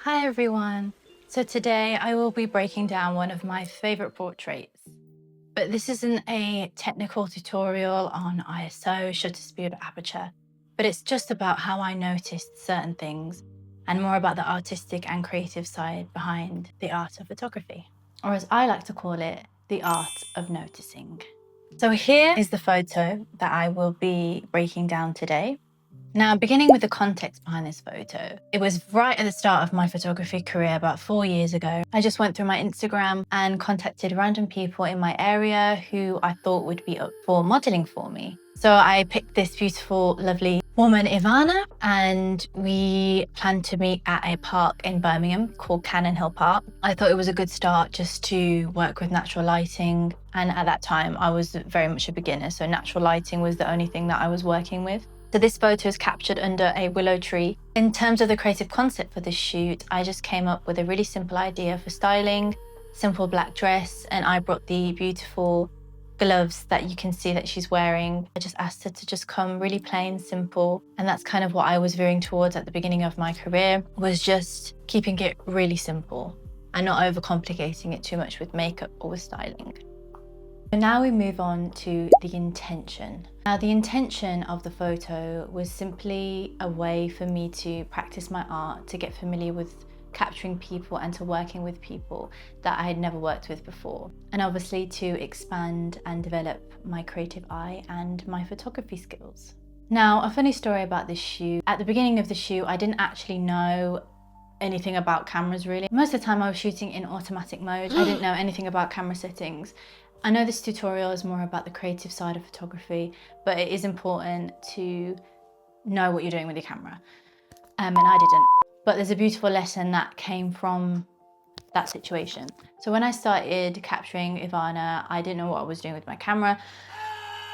Hi everyone. So today I will be breaking down one of my favorite portraits. But this isn't a technical tutorial on ISO, shutter speed, or aperture, but it's just about how I noticed certain things and more about the artistic and creative side behind the art of photography, or as I like to call it, the art of noticing. So here is the photo that I will be breaking down today. Now, beginning with the context behind this photo, it was right at the start of my photography career about 4 years ago. I just went through my Instagram and contacted random people in my area who I thought would be up for modeling for me. So I picked this beautiful, lovely woman, Ivana, and we planned to meet at a park in Birmingham called Cannon Hill Park. I thought it was a good start just to work with natural lighting. And at that time, I was very much a beginner, so natural lighting was the only thing that I was working with. So this photo is captured under a willow tree. In terms of the creative concept for this shoot, I just came up with a really simple idea for styling, simple black dress, and I brought the beautiful gloves that you can see that she's wearing. I just asked her to just come really plain, simple, and that's kind of what I was veering towards at the beginning of my career, was just keeping it really simple and not overcomplicating it too much with makeup or with styling. So now we move on to the intention. Now, the intention of the photo was simply a way for me to practice my art, to get familiar with capturing people and to working with people that I had never worked with before. And obviously to expand and develop my creative eye and my photography skills. Now, a funny story about this shoot. At the beginning of the shoot, I didn't actually know anything about cameras really. Most of the time I was shooting in automatic mode. I didn't know anything about camera settings. I know this tutorial is more about the creative side of photography, but it is important to know what you're doing with your camera. And I didn't. But there's a beautiful lesson that came from that situation. So when I started capturing Ivana, I didn't know what I was doing with my camera.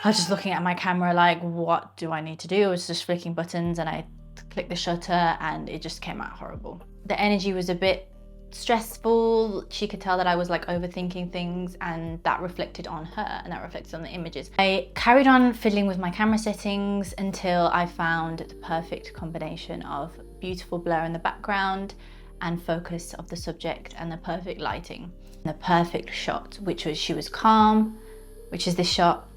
I was just looking at my camera like, what do I need to do? I was just flicking buttons and I clicked the shutter and it just came out horrible. The energy was a bit stressful. She could tell that I was like overthinking things, and that reflected on her and that reflected on the images. I carried on fiddling with my camera settings until I found the perfect combination of beautiful blur in the background and focus of the subject and the perfect lighting. The perfect shot, which was she was calm, which is this shot.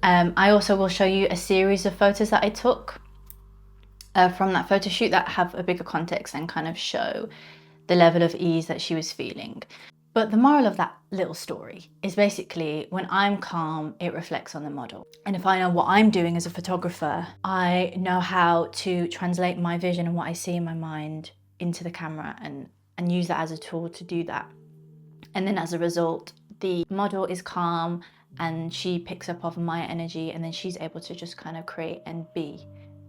I also will show you a series of photos that I took from that photo shoot that have a bigger context and kind of show the level of ease that she was feeling. But the moral of that little story is basically when I'm calm, it reflects on the model. And if I know what I'm doing as a photographer, I know how to translate my vision and what I see in my mind into the camera and use that as a tool to do that. And then as a result, the model is calm and she picks up off my energy, and then she's able to just kind of create and be.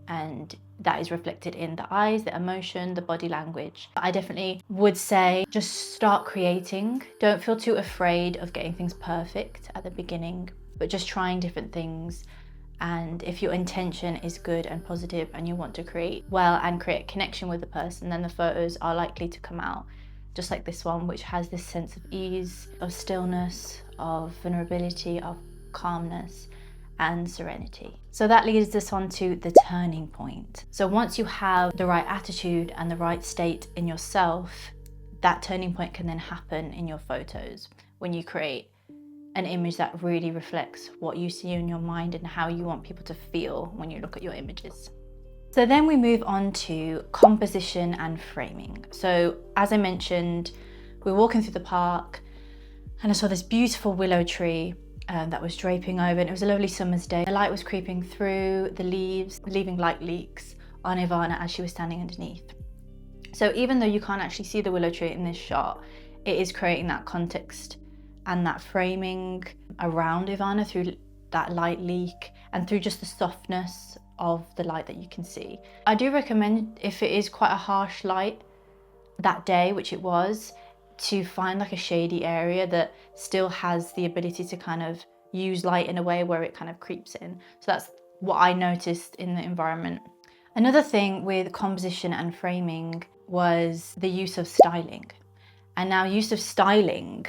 And that is reflected in the eyes, the emotion, the body language. I definitely would say just start creating. Don't feel too afraid of getting things perfect at the beginning, but just trying different things. And if your intention is good and positive and you want to create well and create a connection with the person, then the photos are likely to come out just like this one, which has this sense of ease, of stillness, of vulnerability, of calmness and serenity. So that leads us on to the turning point. So once you have the right attitude and the right state in yourself, that turning point can then happen in your photos when you create an image that really reflects what you see in your mind and how you want people to feel when you look at your images. So then we move on to composition and framing. So as I mentioned, we were walking through the park and I saw this beautiful willow tree that was draping over, and it was a lovely summer's day. The light was creeping through the leaves, leaving light leaks on Ivana as she was standing underneath. So even though you can't actually see the willow tree in this shot, it is creating that context and that framing around Ivana through that light leak and through just the softness of the light that you can see. I do recommend, if it is quite a harsh light that day, which it was, to find like a shady area that still has the ability to kind of use light in a way where it kind of creeps in. So that's what I noticed in the environment. Another thing with composition and framing was the use of styling. And now use of styling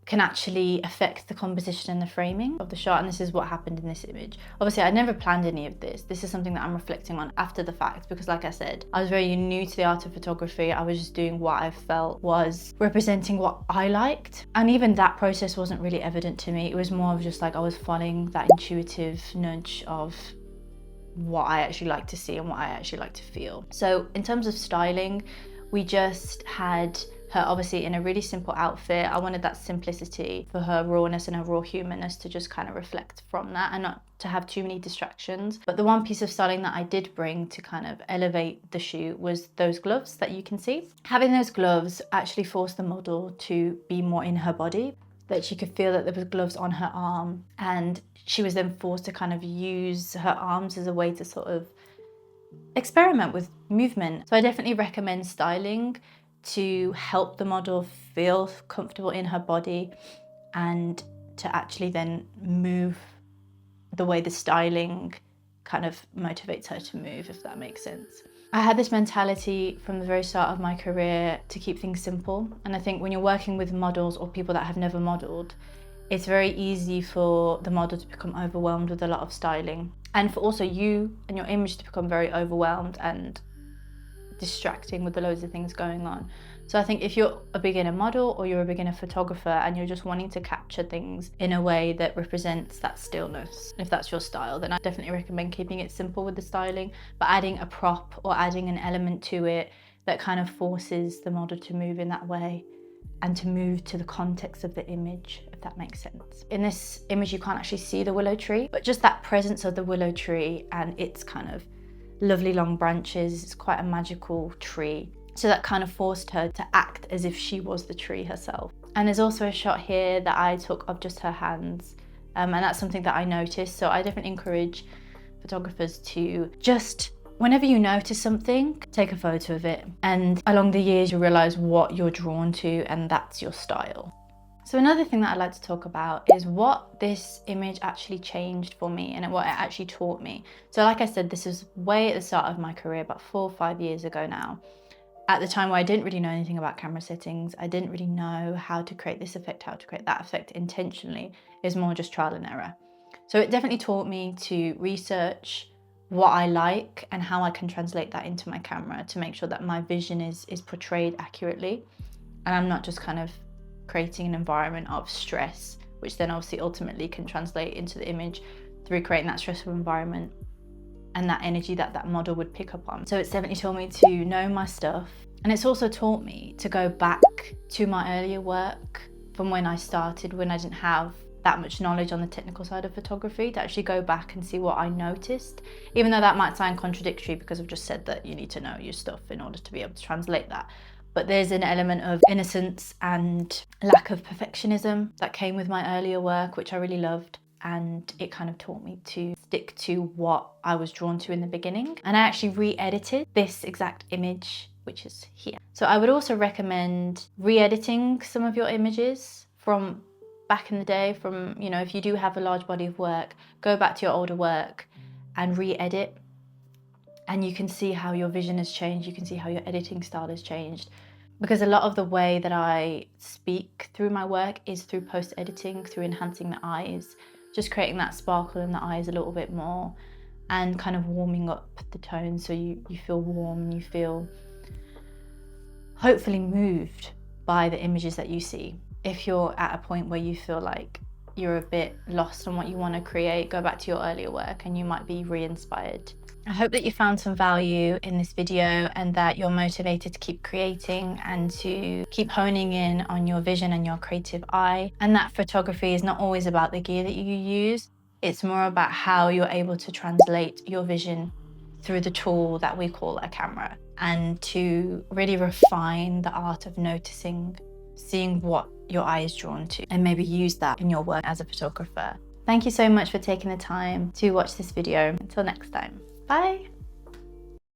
can actually affect the composition and the framing of the shot. And this is what happened in this image. Obviously, I never planned any of this. This is something that I'm reflecting on after the fact, because like I said, I was very new to the art of photography. I was just doing what I felt was representing what I liked. And even that process wasn't really evident to me. It was more of just like I was following that intuitive nudge of what I actually like to see and what I actually like to feel. So in terms of styling, we just had her obviously in a really simple outfit. I wanted that simplicity for her rawness and her raw humanness to just kind of reflect from that and not to have too many distractions. But the one piece of styling that I did bring to kind of elevate the shoot was those gloves that you can see. Having those gloves actually forced the model to be more in her body, that she could feel that there was gloves on her arm, and she was then forced to kind of use her arms as a way to sort of experiment with movement. So I definitely recommend styling to help the model feel comfortable in her body and to actually then move the way the styling kind of motivates her to move, if that makes sense. I had this mentality from the very start of my career to keep things simple. And I think when you're working with models or people that have never modeled, it's very easy for the model to become overwhelmed with a lot of styling, and for also you and your image to become very overwhelmed and distracting with the loads of things going on. So I think if you're a beginner model or you're a beginner photographer and you're just wanting to capture things in a way that represents that stillness, if that's your style, then I definitely recommend keeping it simple with the styling, but adding a prop or adding an element to it that kind of forces the model to move in that way and to move to the context of the image, if that makes sense. In this image, you can't actually see the willow tree, but just that presence of the willow tree and its kind of lovely long branches, it's quite a magical tree. So that kind of forced her to act as if she was the tree herself. And there's also a shot here that I took of just her hands. And that's something that I noticed. So I definitely encourage photographers to just, whenever you notice something, take a photo of it. And along the years, you realize what you're drawn to, and that's your style. So another thing that I'd like to talk about is what this image actually changed for me and what it actually taught me. So like I said, this is way at the start of my career, about 4 or 5 years ago now. At the time where I didn't really know anything about camera settings, I didn't really know how to create this effect, how to create that effect intentionally. It was more just trial and error. So it definitely taught me to research what I like and how I can translate that into my camera to make sure that my vision is portrayed accurately. And I'm not just kind of creating an environment of stress, which then obviously ultimately can translate into the image through creating that stressful environment and that energy that that model would pick up on. So it's definitely taught me to know my stuff. And it's also taught me to go back to my earlier work from when I started, when I didn't have that much knowledge on the technical side of photography, to actually go back and see what I noticed, even though that might sound contradictory because I've just said that you need to know your stuff in order to be able to translate that. But there's an element of innocence and lack of perfectionism that came with my earlier work, which I really loved. And it kind of taught me to stick to what I was drawn to in the beginning. And I actually re-edited this exact image, which is here. So I would also recommend re-editing some of your images from back in the day, from, you know, if you do have a large body of work, go back to your older work and re-edit. And you can see how your vision has changed. You can see how your editing style has changed. Because a lot of the way that I speak through my work is through post-editing, through enhancing the eyes, just creating that sparkle in the eyes a little bit more and kind of warming up the tone so you feel warm and you feel hopefully moved by the images that you see. If you're at a point where you feel like you're a bit lost on what you want to create, go back to your earlier work and you might be re-inspired. I hope that you found some value in this video and that you're motivated to keep creating and to keep honing in on your vision and your creative eye, and that photography is not always about the gear that you use. It's more about how you're able to translate your vision through the tool that we call a camera, and to really refine the art of noticing, seeing what your eye is drawn to, and maybe use that in your work as a photographer. Thank you so much for taking the time to watch this video. Until next time. Bye.